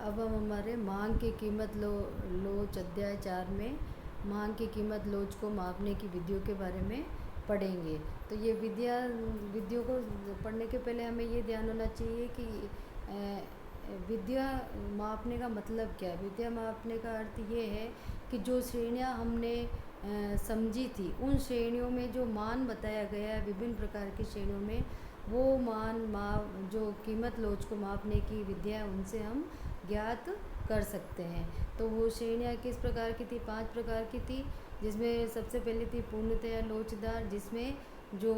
अब हम हमारे मांग की कीमत लोच अध्याय 4 में मांग की कीमत लोच को मापने की विधियों के बारे में पढ़ेंगे। तो ये विधियों को पढ़ने के पहले हमें ये ध्यान होना चाहिए कि विद्या मापने का मतलब क्या है। विद्या मापने का अर्थ ये है कि जो श्रेणियाँ हमने समझी थी, उन श्रेणियों में जो मान बताया गया है विभिन्न प्रकार की श्रेणियों में, वो मान जो कीमत लोच को मापने की विद्या है उनसे हम ज्ञात कर सकते हैं। तो वो श्रेणियाँ किस प्रकार की थी? 5 प्रकार की थी, जिसमें सबसे पहली थी पूर्णतया लोचदार, जिसमें जो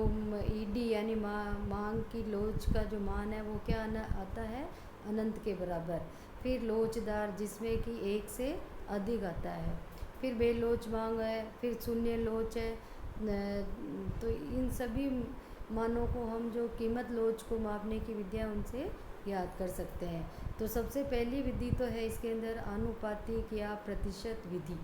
ईडी यानी मांग की लोच का जो मान है वो क्या आता है? अनंत के बराबर। फिर लोचदार जिसमें कि 1 से अधिक आता है। फिर बेलोच मांग है, फिर शून्य लोच है। तो इन सभी मानों को हम जो कीमत लोच को मापने की विद्या उनसे याद कर सकते हैं। तो सबसे पहली विधि तो है इसके अंदर आनुपातिक या प्रतिशत विधि,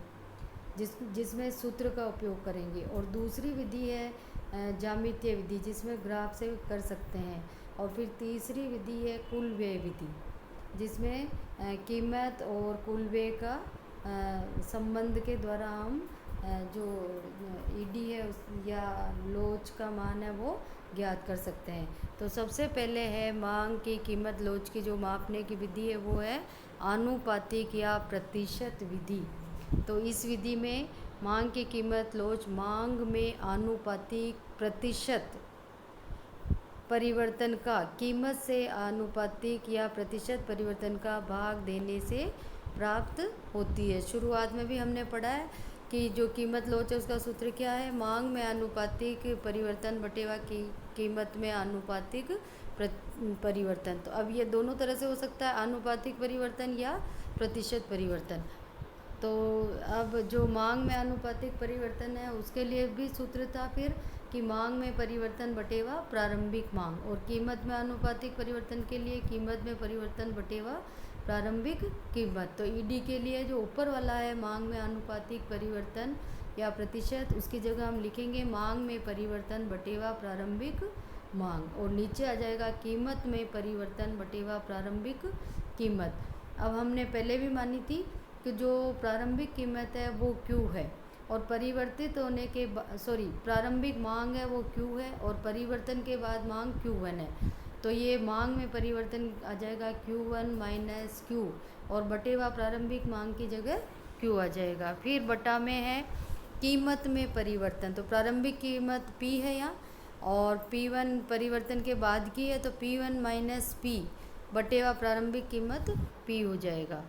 जिसमें सूत्र का उपयोग करेंगे। और दूसरी विधि है ज्यामितीय विधि, जिसमें ग्राफ से कर सकते हैं। और फिर तीसरी विधि है कुल व्यय विधि, जिसमें कीमत और कुल व्यय का संबंध के द्वारा हम जो ईडी है या लोच का मान है वो ज्ञात कर सकते हैं। तो सबसे पहले है मांग की कीमत लोच की जो मापने की विधि है वो है आनुपातिक या प्रतिशत विधि। तो इस विधि में मांग की कीमत लोच मांग में आनुपातिक प्रतिशत परिवर्तन का कीमत से आनुपातिक या प्रतिशत परिवर्तन का भाग देने से प्राप्त होती है। शुरुआत में भी हमने पढ़ा है कि जो कीमत लोच है उसका सूत्र क्या है? मांग में आनुपातिक परिवर्तन बटेवा की कीमत में आनुपातिक परिवर्तन। तो अब ये दोनों तरह से हो सकता है, आनुपातिक परिवर्तन या प्रतिशत परिवर्तन। तो अब जो मांग में आनुपातिक परिवर्तन है उसके लिए भी सूत्र था फिर कि मांग में परिवर्तन बटेवा प्रारंभिक मांग, और कीमत में आनुपातिक परिवर्तन के लिए कीमत में परिवर्तन बटेवा प्रारंभिक कीमत। तो ईडी के लिए जो ऊपर वाला है मांग में आनुपातिक परिवर्तन या प्रतिशत, उसकी जगह हम लिखेंगे मांग में परिवर्तन बटेवा प्रारंभिक मांग, और नीचे आ जाएगा कीमत में परिवर्तन बटेवा प्रारंभिक कीमत। अब हमने पहले भी मानी थी कि जो प्रारंभिक कीमत है वो Q है, और परिवर्तित होने के प्रारंभिक मांग है वो Q है, और परिवर्तन के बाद मांग Q1 है। तो ये मांग में परिवर्तन आ जाएगा Q1 माइनस Q, और बटेवा प्रारंभिक मांग की जगह Q आ जाएगा। फिर बटा में है कीमत में परिवर्तन, तो प्रारंभिक कीमत P है यहाँ, और P1 परिवर्तन के बाद की है तो P1 माइनस P बटेवा प्रारंभिक कीमत P हो जाएगा।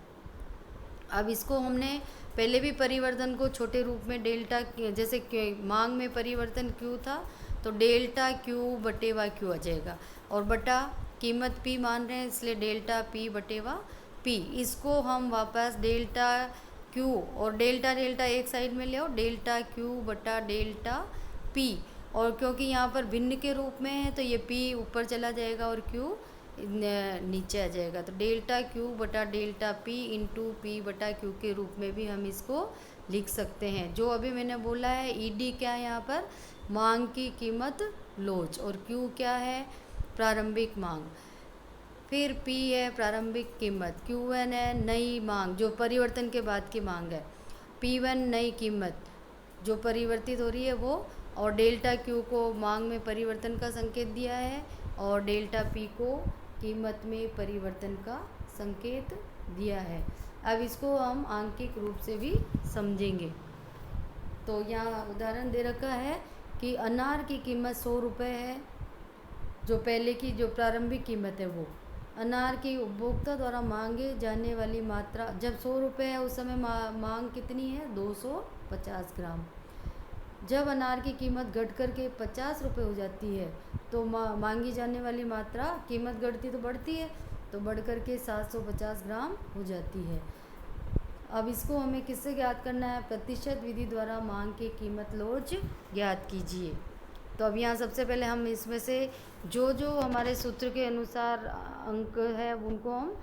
अब इसको हमने पहले भी परिवर्तन को छोटे रूप में डेल्टा, जैसे मांग में परिवर्तन Q था तो डेल्टा Q बटेवा Q आ जाएगा, और बटा कीमत P मान रहे हैं इसलिए डेल्टा P बटेवा P। इसको हम वापस डेल्टा Q और डेल्टा डेल्टा एक साइड में ले आओ, डेल्टा Q बटा डेल्टा P, और क्योंकि यहाँ पर भिन्न के रूप में है तो ये P ऊपर चला जाएगा और Q नीचे आ जाएगा। तो डेल्टा Q बटा डेल्टा P इंटू P बटा Q के रूप में भी हम इसको लिख सकते हैं। जो अभी मैंने बोला है ईडी क्या है यहाँ पर? मांग की कीमत लोच, और Q क्या है? प्रारंभिक मांग। फिर P है प्रारंभिक कीमत, Q1 है नई मांग जो परिवर्तन के बाद की मांग है, P1 नई कीमत जो परिवर्तित हो रही है वो, और डेल्टा Q को मांग में परिवर्तन का संकेत दिया है, और डेल्टा P को कीमत में परिवर्तन का संकेत दिया है। अब इसको हम आंकिक रूप से भी समझेंगे। तो यहाँ उदाहरण दे रखा है कि अनार की कीमत 100 रुपये है, जो पहले की जो प्रारंभिक कीमत है वो। अनार की उपभोक्ता द्वारा मांगे जाने वाली मात्रा जब 100 रुपये है उस समय मांग कितनी है? 250 ग्राम। जब अनार की कीमत घट कर के 50 रुपये हो जाती है तो मांगी जाने वाली मात्रा, कीमत घटती तो बढ़ती है, तो बढ़ कर के 750 ग्राम हो जाती है। अब इसको हमें किससे ज्ञात करना है? प्रतिशत विधि द्वारा मांग की कीमत लोच ज्ञात कीजिए। तो अब यहाँ सबसे पहले हम इसमें से जो जो हमारे सूत्र के अनुसार अंक है उनको हम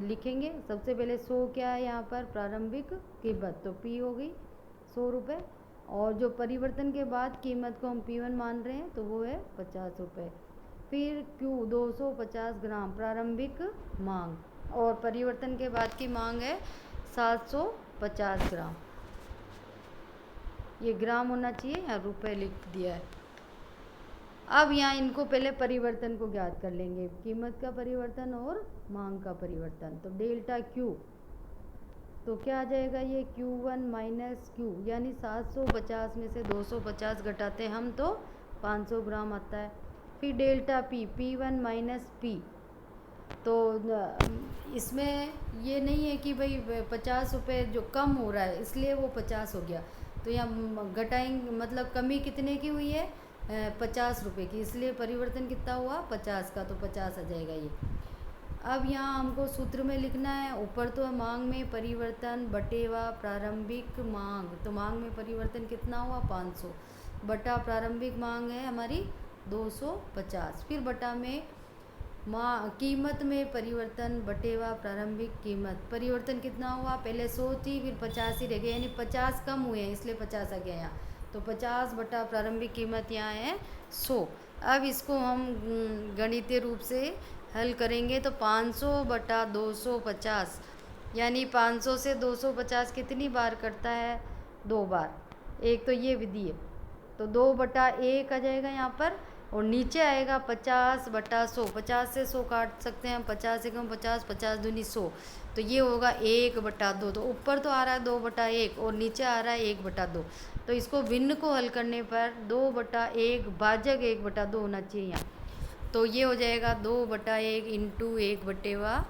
लिखेंगे। सबसे पहले 100 क्या है यहाँ पर? प्रारंभिक कीमत, तो P हो गई 100 रुपये, और जो परिवर्तन के बाद कीमत को हम P1 मान रहे हैं तो वो है 50 रुपये। फिर Q 250 ग्राम प्रारंभिक मांग, और परिवर्तन के बाद की मांग है 750 ग्राम। ये ग्राम होना चाहिए, यहाँ रुपए लिख दिया है। अब यहाँ इनको पहले परिवर्तन को ज्ञात कर लेंगे, कीमत का परिवर्तन और मांग का परिवर्तन। तो डेल्टा क्यू, तो क्या आ जाएगा ये Q1 माइनस क्यू, यानी 750 में से 250 घटाते हम तो 500 ग्राम आता है। फिर delta P, P1 minus P, तो इसमें ये नहीं है कि भाई 50 रुपये जो कम हो रहा है इसलिए वो 50 हो गया, तो यहाँ घटाएंगे, मतलब कमी कितने की हुई है 50 रुपये की, इसलिए परिवर्तन कितना हुआ 50 का, तो 50 आ जाएगा ये। अब यहाँ हमको सूत्र में लिखना है, ऊपर तो मांग में परिवर्तन बटेवा प्रारंभिक मांग, तो मांग में परिवर्तन कितना हुआ 500 बटा प्रारंभिक मांग है हमारी 250, फिर बटा में कीमत में परिवर्तन बटेवा प्रारंभिक कीमत, परिवर्तन कितना हुआ पहले 100 थी फिर 50 ही रह गए, यानी 50 कम हुए हैं इसलिए 50 आ गया यहाँ, तो 50 बटा प्रारंभिक कीमत यहाँ है 100। अब इसको हम गणितीय रूप से हल करेंगे तो 500 बटा 250, यानी 500 से 250 कितनी बार करता है 2 बार, एक तो ये विधि है, तो 2 बटा 1 आ जाएगा यहाँ पर, और नीचे आएगा 50 बटा 100, 50 से 100 काट सकते हैं, 50 से कम 50, 50 दूनी 100, तो ये होगा 1 बटा 2, तो ऊपर तो आ रहा है 2 बटा 1 और नीचे आ रहा है 1 बटा 2, तो इसको भिन्न को हल करने पर 2 बटा 1 भाजक 1 बटा 2 होना चाहिए यहाँ, तो ये हो जाएगा 2 बटा 1 इंटू 1 बटेवा,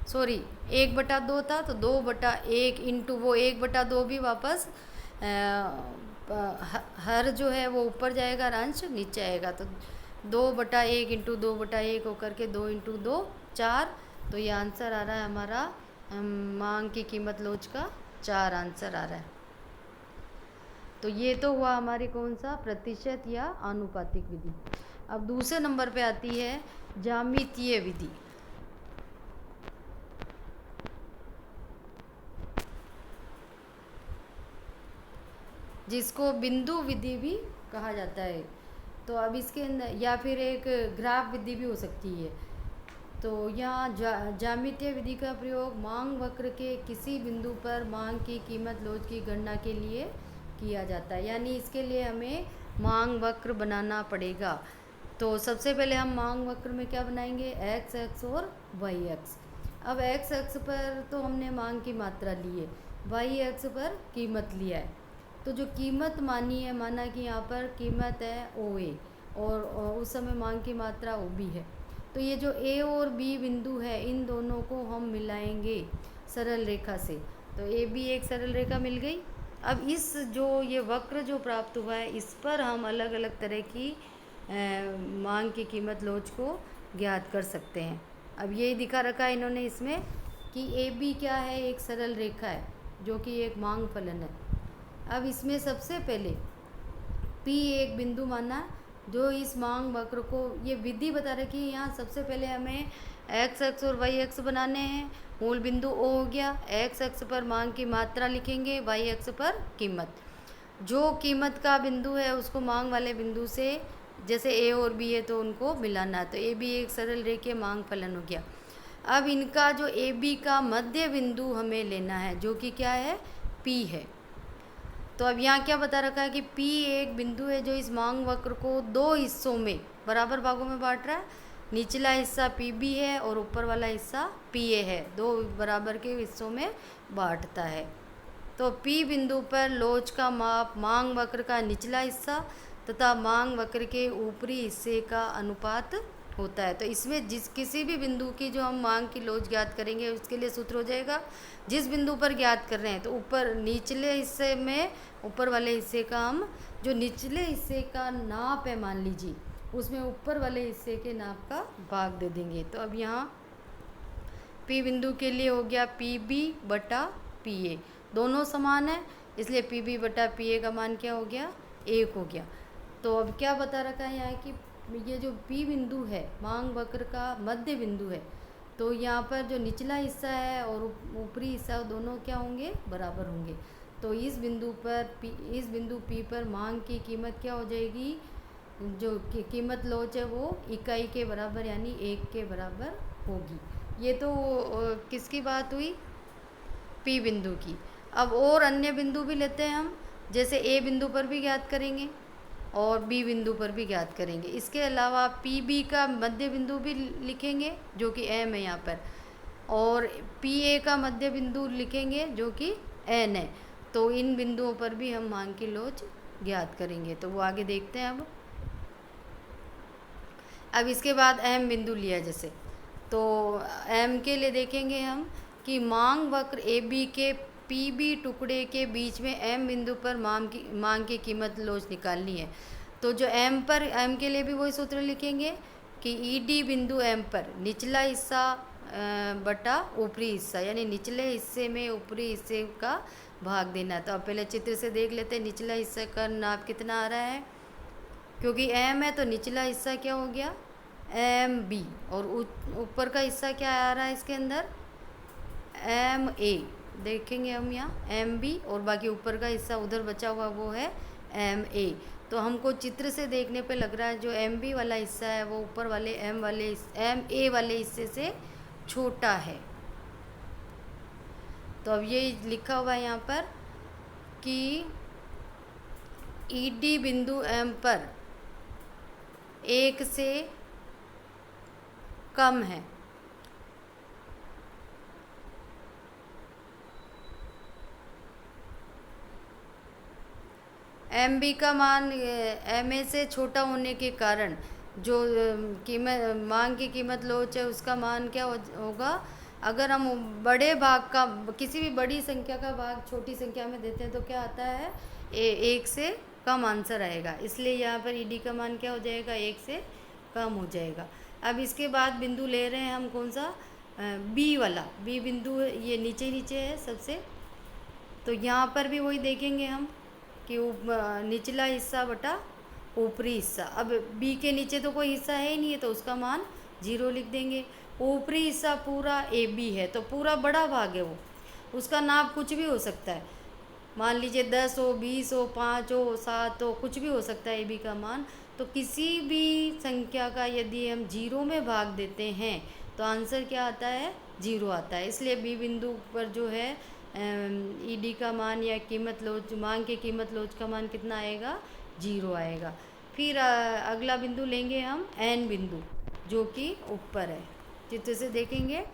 सॉरी 1 बटा 2 था, तो 2 बटा 1 इंटू वो 1 बटा 2 भी वापस हर जो है वो ऊपर जाएगा, अंश नीचे आएगा, तो 2 बटा 1 इंटू 2 बटा 1 होकर के 2 इंटू 2 4, तो ये आंसर आ रहा है हमारा मांग की कीमत लोच का 4 आंसर आ रहा है। तो ये तो हुआ हमारी कौन सा प्रतिशत या आनुपातिक विधि। अब दूसरे नंबर पे आती है ज्यामितीय विधि। जिसको बिंदु विधि भी कहा जाता है, तो अब इसके अंदर या फिर एक ग्राफ विधि भी हो सकती है। तो यहाँ ज्यामितीय विधि का प्रयोग मांग वक्र के किसी बिंदु पर मांग की कीमत लोच की गणना के लिए किया जाता है, यानी इसके लिए हमें मांग वक्र बनाना पड़ेगा। तो सबसे पहले हम मांग वक्र में क्या बनाएंगे, एक्स एक्स और वाई एक्स। अब एक्स एक्स पर तो हमने मांग की मात्रा ली है, वाई एक्स पर कीमत लिया है, तो जो कीमत मानी है, माना कि यहाँ पर कीमत है ओ ए और उस समय मांग की मात्रा ओ बी है, तो ये जो ए और बी बिंदु है इन दोनों को हम मिलाएंगे सरल रेखा से, तो ए बी एक सरल रेखा मिल गई। अब इस जो ये वक्र जो प्राप्त हुआ है इस पर हम अलग अलग तरह की मांग की कीमत लोच को ज्ञात कर सकते हैं। अब यही दिखा रखा है इन्होंने इसमें कि ए बी क्या है, एक सरल रेखा है जो कि एक मांग फलन है। अब इसमें सबसे पहले P एक बिंदु माना जो इस मांग वक्र को, ये विधि बता रखी है यहाँ। सबसे पहले हमें एक्स एक्स और वाई एक्स बनाने हैं। मूल बिंदु O हो गया, एक्स एक्स पर मांग की मात्रा लिखेंगे, वाई एक्स पर कीमत। जो कीमत का बिंदु है उसको मांग वाले बिंदु से, जैसे A और B है तो उनको मिलाना है, तो ए बी एक सरल रेखीय मांग फलन हो गया। अब इनका जो ए बी का मध्य बिंदु हमें लेना है जो कि क्या है, P है। तो अब यहाँ क्या बता रखा है कि P एक बिंदु है जो इस मांग वक्र को 2 हिस्सों में बराबर भागों में बांट रहा है। निचला हिस्सा PB है और ऊपर वाला हिस्सा PA है, 2 बराबर के हिस्सों में बांटता है। तो P बिंदु पर लोच का माप मांग वक्र का निचला हिस्सा तथा मांग वक्र के ऊपरी हिस्से का अनुपात होता है। तो इसमें किसी भी बिंदु की जो हम मांग की लोच ज्ञात करेंगे उसके लिए सूत्र हो जाएगा, जिस बिंदु पर ज्ञात कर रहे हैं तो ऊपर निचले हिस्से में ऊपर वाले हिस्से का हम जो निचले हिस्से का नाप है मान लीजिए उसमें ऊपर वाले हिस्से के नाप का भाग दे देंगे। तो अब यहाँ P बिंदु के लिए हो गया PB बटा PA, दोनों समान है इसलिए PB बटा PA का मान क्या हो गया, 1 हो गया। तो अब क्या बता रखा है यहाँ कि ये जो P बिंदु है मांग वक्र का मध्य बिंदु है, तो यहाँ पर जो निचला हिस्सा है और ऊपरी हिस्सा दोनों क्या होंगे, बराबर होंगे। तो इस बिंदु P पर मांग की कीमत क्या हो जाएगी, जो कीमत लोच है वो इकाई के बराबर यानी 1 के बराबर होगी। ये तो किसकी बात हुई, पी बिंदु की। अब और अन्य बिंदु भी लेते हैं हम, जैसे ए बिंदु पर भी ज्ञात करेंगे और बी बिंदु पर भी ज्ञात करेंगे। इसके अलावा पी बी का मध्य बिंदु भी लिखेंगे जो कि एम है यहाँ पर, और पी ए का मध्य बिंदु लिखेंगे जो कि एन है। तो इन बिंदुओं पर भी हम मांग की लोच ज्ञात करेंगे। तो वो आगे देखते हैं। अब इसके बाद एम बिंदु लिया जैसे, तो एम के लिए देखेंगे हम कि मांग वक्र ए बी के पी बी टुकड़े के बीच में एम बिंदु पर मांग की कीमत लोच निकालनी है। तो जो एम पर, एम के लिए भी वही सूत्र लिखेंगे कि ई डी बिंदु एम पर निचला हिस्सा बटा ऊपरी हिस्सा, यानी निचले हिस्से में ऊपरी हिस्से का भाग देना। तो अब पहले चित्र से देख लेते हैं निचला हिस्से का नाप कितना आ रहा है। क्योंकि एम है तो निचला हिस्सा क्या हो गया, एम बी, और ऊपर का हिस्सा क्या आ रहा है इसके अंदर, एम ए। देखेंगे हम यहाँ एम बी, और बाकी ऊपर का हिस्सा उधर बचा हुआ वो है एम ए। तो हमको चित्र से देखने पे लग रहा है जो एम बी वाला हिस्सा है वो ऊपर वाले एम ए वाले हिस्से से छोटा है। तो अब ये लिखा हुआ है यहाँ पर कि ई डी बिंदु एम पर 1 से कम है। एम बी का मान एम ए से छोटा होने के कारण जो कीमत, मांग की कीमत लोच है उसका मान क्या होगा। अगर हम बड़े भाग का, किसी भी बड़ी संख्या का भाग छोटी संख्या में देते हैं तो क्या आता है, 1 से कम आंसर आएगा। इसलिए यहाँ पर ईडी का मान क्या हो जाएगा, 1 से कम हो जाएगा। अब इसके बाद बिंदु ले रहे हैं हम कौन सा, बी वाला। बी बिंदु ये नीचे नीचे है सबसे, तो यहाँ पर भी वही देखेंगे हम कि निचला हिस्सा बटा ऊपरी हिस्सा। अब बी के नीचे तो कोई हिस्सा है ही नहीं है तो उसका मान 0 लिख देंगे। ऊपरी हिस्सा पूरा ए बी है तो पूरा बड़ा भाग है वो, उसका नाप कुछ भी हो सकता है। मान लीजिए 10 हो, 20 हो, 5 हो, 7 हो, कुछ भी हो सकता है ए बी का मान। तो किसी भी संख्या का यदि हम 0 में भाग देते हैं तो आंसर क्या आता है, 0 आता है। इसलिए बी बिंदु पर जो है ईडी का मान या कीमत लोच, मांग की कीमत लोच का मान कितना आएगा, 0 आएगा। फिर अगला बिंदु लेंगे हम एन बिंदु जो कि ऊपर है। चित्र से देखेंगे,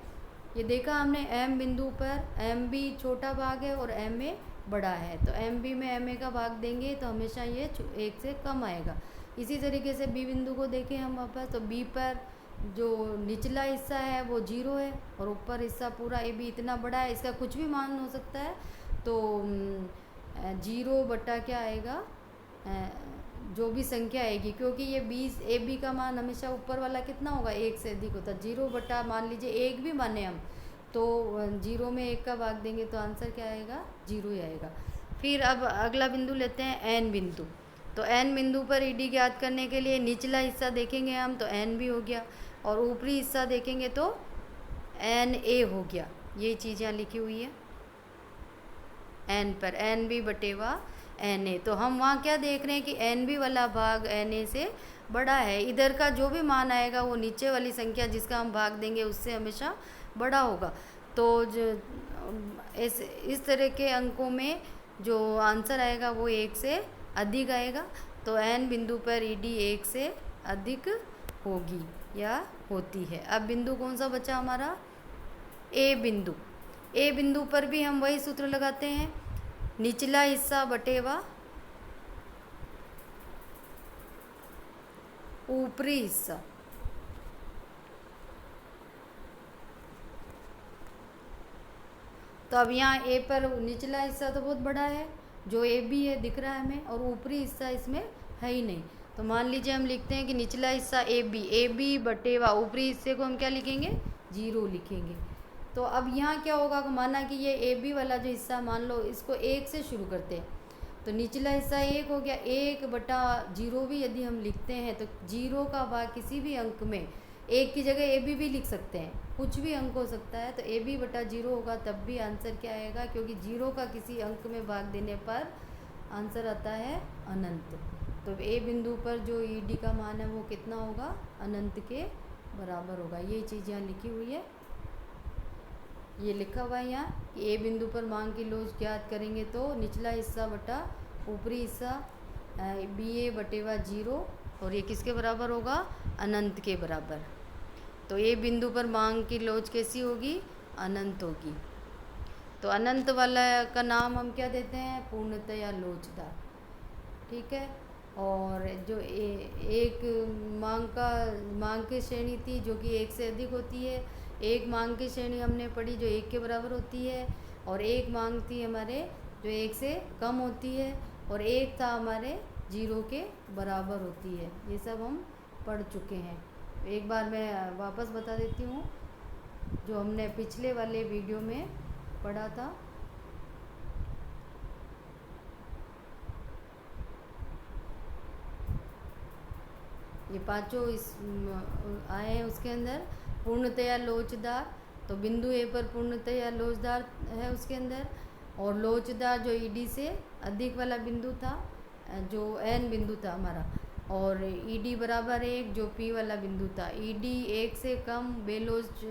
ये देखा हमने एम बिंदु पर एम बी छोटा भाग है और एम ए बड़ा है, तो एम बी में एम ए का भाग देंगे तो हमेशा ये 1 से कम आएगा। इसी तरीके से बी बिंदु को देखें हम वापस, तो बी पर जो निचला हिस्सा है वो 0 है और ऊपर हिस्सा पूरा ए बी इतना बड़ा है, इसका कुछ भी मान हो सकता है। तो 0 बटा क्या आएगा, जो भी संख्या आएगी, क्योंकि ये 20 ए बी का मान हमेशा ऊपर वाला कितना होगा, 1 से अधिक होता है। 0 बटा मान लीजिए 1 भी माने हम, तो 0 में 1 का भाग देंगे तो आंसर क्या आएगा, 0 ही आएगा। फिर अब अगला बिंदु लेते हैं एन बिंदु। तो एन बिंदु पर ईडी ज्ञात करने के लिए निचला हिस्सा देखेंगे हम तो एन भी हो गया, और ऊपरी हिस्सा देखेंगे तो एन ए हो गया। ये चीज़ यहाँ लिखी हुई है एन पर, एन बी बटेवा एन ए। तो हम वहाँ क्या देख रहे हैं कि एन बी वाला भाग एन ए से बड़ा है। इधर का जो भी मान आएगा वो नीचे वाली संख्या जिसका हम भाग देंगे उससे हमेशा बड़ा होगा। तो जो इस तरह के अंकों में जो आंसर आएगा वो 1 से अधिक आएगा। तो एन बिंदु पर ईडी 1 से अधिक होगी या होती है। अब बिंदु कौन सा बचा हमारा, ए बिंदु। ए बिंदु पर भी हम वही सूत्र लगाते हैं, निचला हिस्सा बटेवा ऊपरी हिस्सा। तो अब यहाँ ए पर निचला हिस्सा तो बहुत बड़ा है, जो ए बी है दिख रहा है हमें, और ऊपरी हिस्सा इसमें है ही नहीं। तो मान लीजिए हम लिखते हैं कि निचला हिस्सा ए बी बटेवा ऊपरी हिस्से को हम क्या लिखेंगे, 0 लिखेंगे। तो अब यहाँ क्या होगा, माना कि ये ए बी वाला जो हिस्सा मान लो इसको 1 से शुरू करते हैं, तो निचला हिस्सा 1 हो गया। 1 बटा 0 भी यदि हम लिखते हैं तो 0 का भाग किसी भी अंक में, 1 की जगह ए बी भी लिख सकते हैं, कुछ भी अंक हो सकता है। तो ए बी बटा 0 होगा तब भी आंसर क्या आएगा, क्योंकि 0 का किसी अंक में भाग देने पर आंसर आता है अनंत। तो ए बिंदु पर जो ई डी का मान है वो कितना होगा, अनंत के बराबर होगा। ये चीज़ यहाँ लिखी हुई है। ये लिखा हुआ है यहाँ कि ए बिंदु पर मांग की लोच ज्ञात करेंगे तो निचला हिस्सा बटा ऊपरी हिस्सा बी ए बटेवा 0, और ये किसके बराबर होगा, अनंत के बराबर। तो ए बिंदु पर मांग की लोच कैसी होगी, अनंत होगी। तो अनंत वाला का नाम हम क्या देते हैं, पूर्णतया लोचदार। ठीक है। और जो एक मांग की श्रेणी थी जो कि एक से अधिक होती है, एक मांग की श्रेणी हमने पढ़ी जो एक के बराबर होती है, और एक मांग थी हमारे जो एक से कम होती है, और एक था हमारे 0 के बराबर होती है। ये सब हम पढ़ चुके हैं। एक बार मैं वापस बता देती हूँ जो हमने पिछले वाले वीडियो में पढ़ा था। ये पांचों इस आए हैं उसके अंदर। पूर्णतया लोचदार, तो बिंदु ए पर पूर्णतया लोचदार है उसके अंदर, और लोचदार जो ईडी से अधिक वाला बिंदु था जो एन बिंदु था हमारा, और ईडी बराबर 1 जो पी वाला बिंदु था। ईडी 1 से कम बेलोच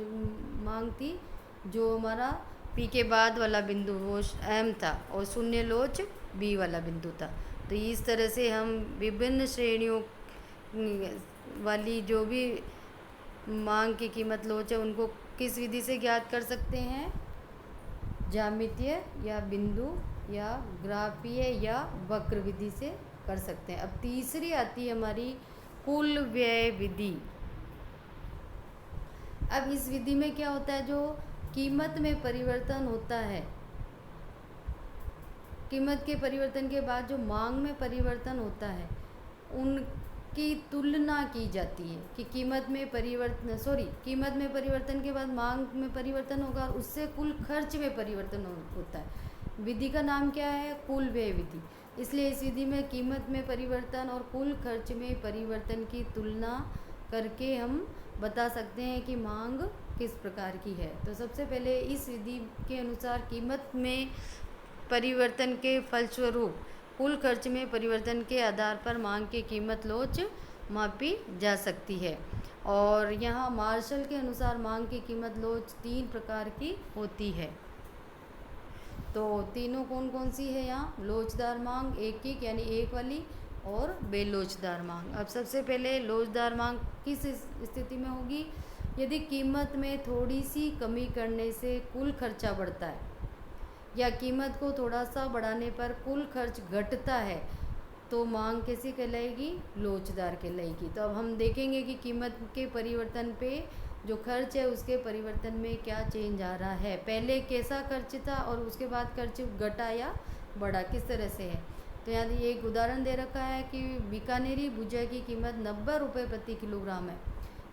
मांग थी जो हमारा पी के बाद वाला बिंदु वो एम था, और शून्य लोच बी वाला बिंदु था। तो इस तरह से हम विभिन्न श्रेणियों वाली जो भी मांग की कीमत लोच है उनको किस विधि से ज्ञात कर सकते हैं, ज्यामितीय या बिंदु या ग्राफीय या वक्र विधि से कर सकते हैं। अब तीसरी आती है हमारी कुल व्यय विधि। अब इस विधि में क्या होता है, जो कीमत में परिवर्तन होता है, कीमत के परिवर्तन के बाद जो मांग में परिवर्तन होता है उनकी तुलना की जाती है कि कीमत में परिवर्तन के बाद मांग में परिवर्तन होगा, और उससे कुल खर्च में परिवर्तन होता है। विधि का नाम क्या है, कुल व्यय विधि। इसलिए इस विधि में कीमत में परिवर्तन और कुल खर्च में परिवर्तन की तुलना करके हम बता सकते हैं कि मांग किस प्रकार की है। तो सबसे पहले इस विधि के अनुसार कीमत में परिवर्तन के फलस्वरूप कुल खर्च में परिवर्तन के आधार पर मांग की कीमत लोच मापी जा सकती है। और यहाँ मार्शल के अनुसार मांग की कीमत लोच 3 प्रकार की होती है। तो तीनों कौन कौन सी है यहाँ, लोचदार मांग, एकिक यानी एक वाली, और बेलोचदार मांग। अब सबसे पहले लोचदार मांग किस स्थिति में होगी, यदि कीमत में थोड़ी सी कमी करने से कुल खर्चा बढ़ता है या कीमत को थोड़ा सा बढ़ाने पर कुल खर्च घटता है तो मांग कैसी कहलाएगी, लोचदार कहलाएगी। तो अब हम देखेंगे कि कीमत के परिवर्तन पे जो खर्च है उसके परिवर्तन में क्या चेंज आ रहा है, पहले कैसा खर्च था और उसके बाद खर्च घटा या बढ़ा, किस तरह से है। तो यहाँ ये एक उदाहरण दे रखा है कि बीकानेरी भुजिया की कीमत 90 रुपये प्रति किलोग्राम है।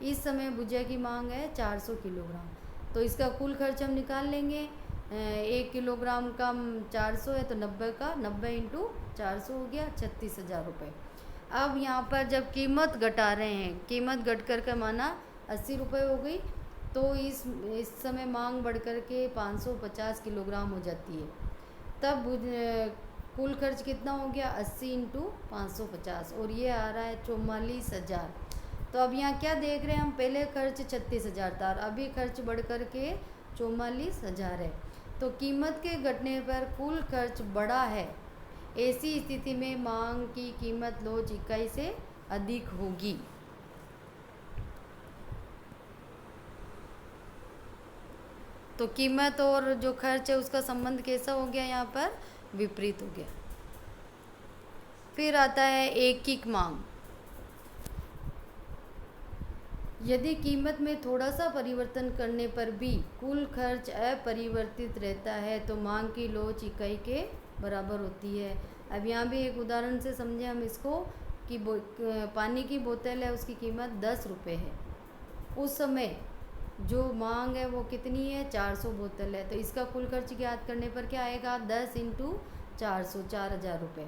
इस समय भुजिया की मांग है 400 किलोग्राम। तो इसका कुल खर्च हम निकाल लेंगे। 1 किलोग्राम का 400 है तो 90 का 90 इंटू 400 हो गया 36,000 रुपये। अब यहाँ पर जब कीमत घटा रहे हैं, कीमत घट कर माना 80 रुपये हो गई, तो इस समय मांग बढ़ कर के 550 किलोग्राम हो जाती है। तब कुल खर्च कितना हो गया, 80 इंटू 550, और ये आ रहा है 44,000। तो अब यहाँ क्या देख रहे हैं हम, पहले खर्च 36,000 था और अभी खर्च बढ़ कर के 44,000 है। तो कीमत के घटने पर कुल खर्च बढ़ा है। ऐसी स्थिति में मांग की कीमत लोच इकाई से अधिक होगी। तो कीमत और जो खर्च है उसका संबंध कैसा हो गया, यहाँ पर विपरीत हो गया। फिर आता है एकिक मांग। यदि कीमत में थोड़ा सा परिवर्तन करने पर भी कुल खर्च अपरिवर्तित रहता है तो मांग की लोच इकाई के बराबर होती है। अब यहाँ भी एक उदाहरण से समझे हम इसको कि पानी की बोतल है, उसकी कीमत 10 रुपये है। उस समय जो मांग है वो कितनी है, 400 बोतल है। तो इसका कुल खर्च ज्ञात करने पर क्या आएगा, 10 इंटू 400, 4,000 रुपये।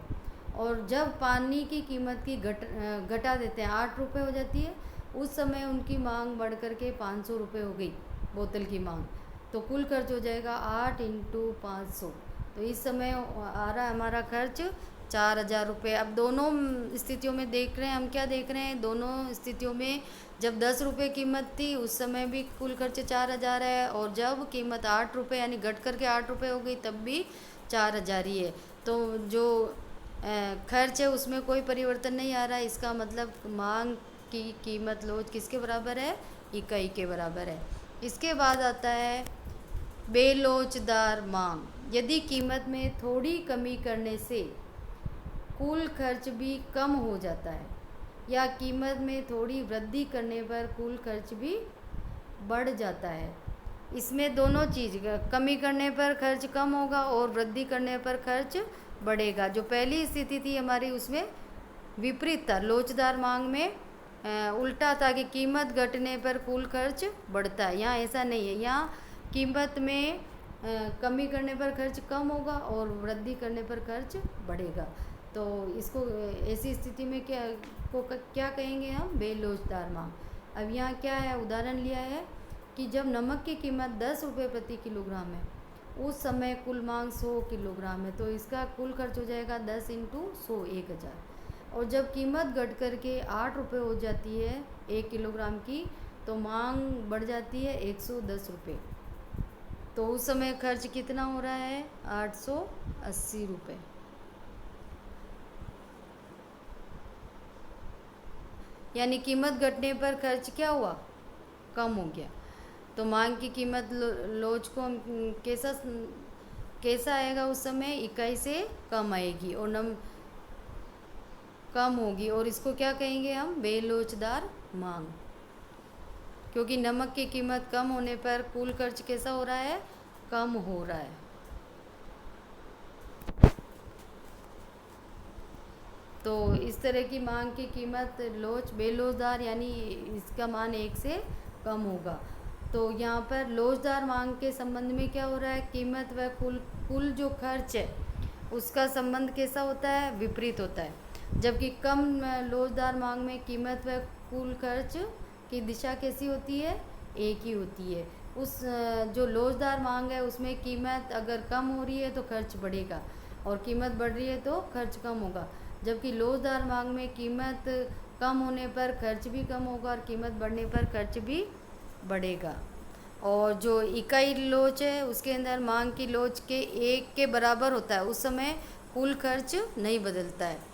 और जब पानी की कीमत की घटा देते हैं, 8 रुपये हो जाती है, उस समय उनकी मांग बढ़ कर के 500 रुपये हो गई बोतल की मांग। तो कुल खर्च हो जाएगा 8 इंटू 500। तो इस समय आ रहा है हमारा खर्च 4,000 रुपये। अब दोनों स्थितियों में देख रहे हैं हम, क्या देख रहे हैं, दोनों स्थितियों में जब 10 रुपये कीमत थी उस समय भी कुल खर्च 4,000 है, और जब कीमत 8 रुपये यानी घट करके 8 रुपये हो गई तब भी 4,000 ही है। तो जो खर्च है उसमें कोई परिवर्तन नहीं आ रहा है। इसका मतलब मांग की कीमत लोच किसके बराबर है, इकाई के बराबर है। इसके बाद आता है बेलोचदार मांग। यदि कीमत में थोड़ी कमी करने से कुल खर्च भी कम हो जाता है, या कीमत में थोड़ी वृद्धि करने पर कुल खर्च भी बढ़ जाता है। इसमें दोनों चीज़, कमी करने पर खर्च कम होगा और वृद्धि करने पर खर्च बढ़ेगा। जो पहली स्थिति थी हमारी उसमें विपरीत था, लोचदार मांग में उल्टा था कि कीमत घटने पर कुल खर्च बढ़ता है। यहाँ ऐसा नहीं है, यहाँ कीमत में कमी करने पर खर्च कम होगा और वृद्धि करने पर खर्च बढ़ेगा। तो इसको ऐसी स्थिति में क्या कहेंगे हम, बेलोचदार मांग। अब यहाँ क्या है, उदाहरण लिया है कि जब नमक की कीमत 10 रुपये प्रति किलोग्राम है, उस समय कुल मांग 100 किलोग्राम है, तो इसका कुल खर्च हो जाएगा 10 × 100 1000। और जब कीमत घट करके 8 रुपये हो जाती है 1 किलोग्राम की, तो मांग बढ़ जाती है 110 रुपये। तो उस समय खर्च कितना हो रहा है, 880 रुपये। यानी कीमत घटने पर खर्च क्या हुआ, कम हो गया। तो मांग की कीमत लोच को हम कैसा आएगा, उस समय इकाई से कम आएगी और कम होगी, और इसको क्या कहेंगे हम, बेलोचदार मांग। क्योंकि नमक की कीमत कम होने पर कुल खर्च कैसा हो रहा है, कम हो रहा है। तो इस तरह की मांग की कीमत बेलोचदार यानी इसका मान 1 से कम होगा। तो यहाँ पर लोचदार मांग के संबंध में क्या हो रहा है, कीमत व कुल जो खर्च है उसका संबंध कैसा होता है, विपरीत होता है। जबकि कम लोचदार मांग में कीमत व कुल खर्च की दिशा कैसी होती है, एक ही होती है। उस जो लोचदार मांग है उसमें कीमत अगर कम हो रही है तो खर्च बढ़ेगा, और कीमत बढ़ रही है तो खर्च कम होगा। जबकि लोचदार मांग में कीमत कम होने पर खर्च भी कम होगा और कीमत बढ़ने पर खर्च भी बढ़ेगा। और जो इकाई लोच है उसके अंदर मांग की लोच के 1 के बराबर होता है, उस समय कुल खर्च नहीं बदलता है।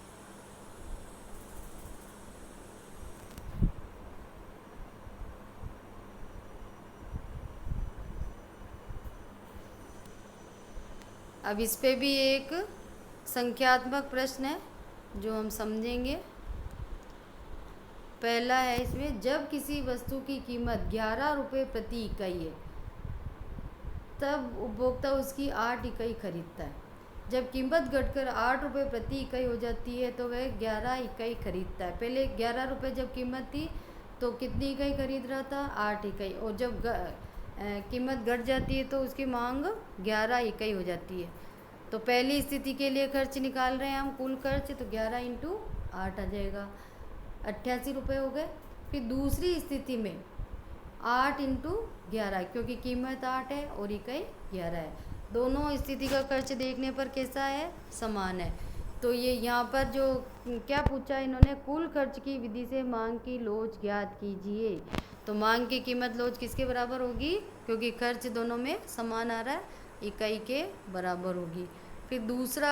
अब इस पे भी एक संख्यात्मक प्रश्न है जो हम समझेंगे। पहला है इसमें, जब किसी वस्तु की कीमत 11 रुपये प्रति इकाई है तब उपभोक्ता उसकी 8 इकाई खरीदता है। जब कीमत घटकर 8 रुपये प्रति इकाई हो जाती है तो वह 11 इकाई खरीदता है। पहले 11 रुपये जब कीमत थी तो कितनी इकाई खरीद रहा था, 8 इकाई। और जब कीमत घट जाती है तो उसकी मांग 11 इकाई हो जाती है। तो पहली स्थिति के लिए खर्च निकाल रहे हैं हम, कुल खर्च, तो 11 × 8 आ जाएगा, 88 रुपये हो गए। फिर दूसरी स्थिति में 8 × 11, क्योंकि कीमत 8 है और इकाई 11 है। दोनों स्थिति का खर्च देखने पर कैसा है, समान है। तो ये यहाँ पर जो क्या पूछा इन्होंने, कुल खर्च की विधि से मांग की लोच ज्ञात कीजिए। तो मांग की कीमत लोच किसके बराबर होगी, क्योंकि खर्च दोनों में समान आ रहा है, इकाई के बराबर होगी। फिर दूसरा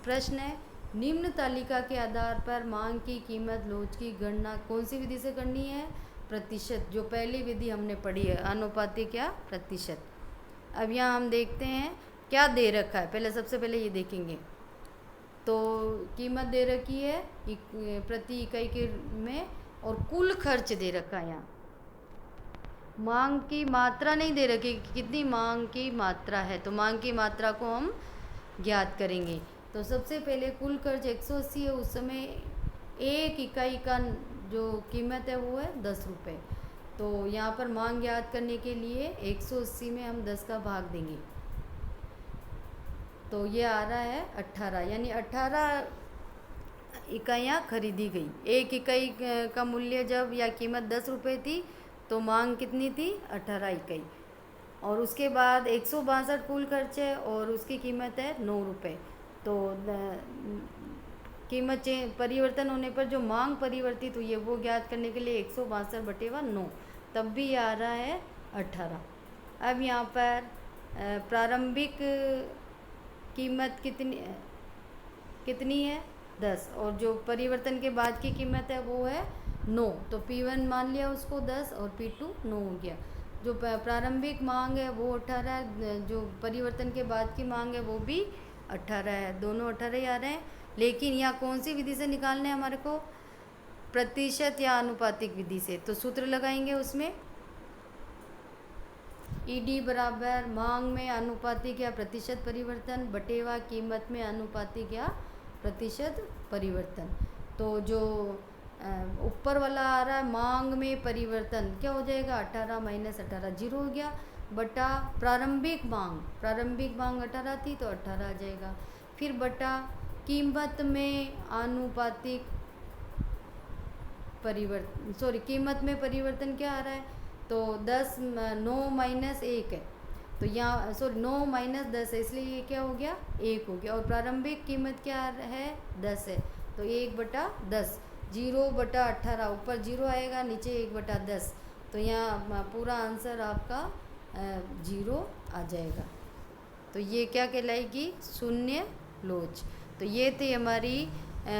प्रश्न है, निम्न तालिका के आधार पर मांग की कीमत लोच की गणना कौन सी विधि से करनी है, प्रतिशत, जो पहली विधि हमने पढ़ी है, अनुपातिक या प्रतिशत। अब यहाँ हम देखते हैं क्या दे रखा है, पहले सबसे पहले ये देखेंगे। तो कीमत दे रखी है प्रति इकाई के में, और कुल खर्च दे रखा है। यहाँ मांग की मात्रा नहीं दे रखी कि कितनी मांग की मात्रा है, तो मांग की मात्रा को हम ज्ञात करेंगे। तो सबसे पहले कुल खर्च 180 है, उस समय 1 इकाई का जो कीमत है वो है 10 रुपये। तो यहाँ पर मांग ज्ञात करने के लिए 180 में हम 10 का भाग देंगे, तो ये आ रहा है 18, यानी 18 इकाइयाँ खरीदी गई। 1 इकाई का मूल्य जब या कीमत 10 रुपये थी तो मांग कितनी थी, 18 इकाई। और उसके बाद 162 कुल खर्च है और उसकी कीमत है 9 रुपये। तो कीमत परिवर्तन होने पर जो मांग परिवर्तित हुई है वो ज्ञात करने के लिए 162/9, तब भी आ रहा है 18। अब यहाँ पर प्रारंभिक कीमत कितनी है 10, और जो परिवर्तन के बाद की कीमत है वो है 9। तो P1 मान लिया उसको 10 और P2 9 हो गया। जो प्रारंभिक मांग है वो 18 है, जो परिवर्तन के बाद की मांग है वो भी 18 है, दोनों 18 ही आ रहे हैं। लेकिन यहाँ कौन सी विधि से निकालने हैं हमारे को, प्रतिशत या आनुपातिक विधि से। तो सूत्र लगाएंगे उसमें, ईडी बराबर मांग में आनुपातिक या प्रतिशत परिवर्तन बटेवा कीमत में आनुपातिक या प्रतिशत परिवर्तन। तो जो ऊपर वाला आ रहा है मांग में परिवर्तन, क्या हो जाएगा 18 माइनस 18 जीरो हो गया, बटा प्रारंभिक मांग 18 थी तो 18 आ जाएगा। फिर बटा कीमत में आनुपातिक परिवर्तन, कीमत में परिवर्तन क्या आ रहा है, तो 9 माइनस 1 है, तो यहाँ 9 माइनस 10 है, इसलिए ये क्या हो गया 1 हो गया। और प्रारंभिक कीमत क्या है 10 है, तो 1/10, 0/18, ऊपर 0 आएगा नीचे 1/10, तो यहाँ पूरा आंसर आपका 0 आ जाएगा। तो ये क्या कहलाएगी, शून्य लोच। तो ये थी हमारी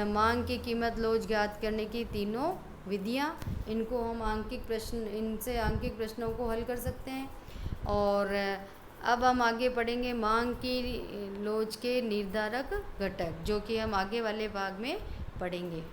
मांग की कीमत लोच ज्ञात करने की तीनों विधियाँ। इनको हम इनसे आंकिक प्रश्नों को हल कर सकते हैं। और अब हम आगे पढ़ेंगे मांग की लोच के निर्धारक घटक, जो कि हम आगे वाले भाग में पढ़ेंगे।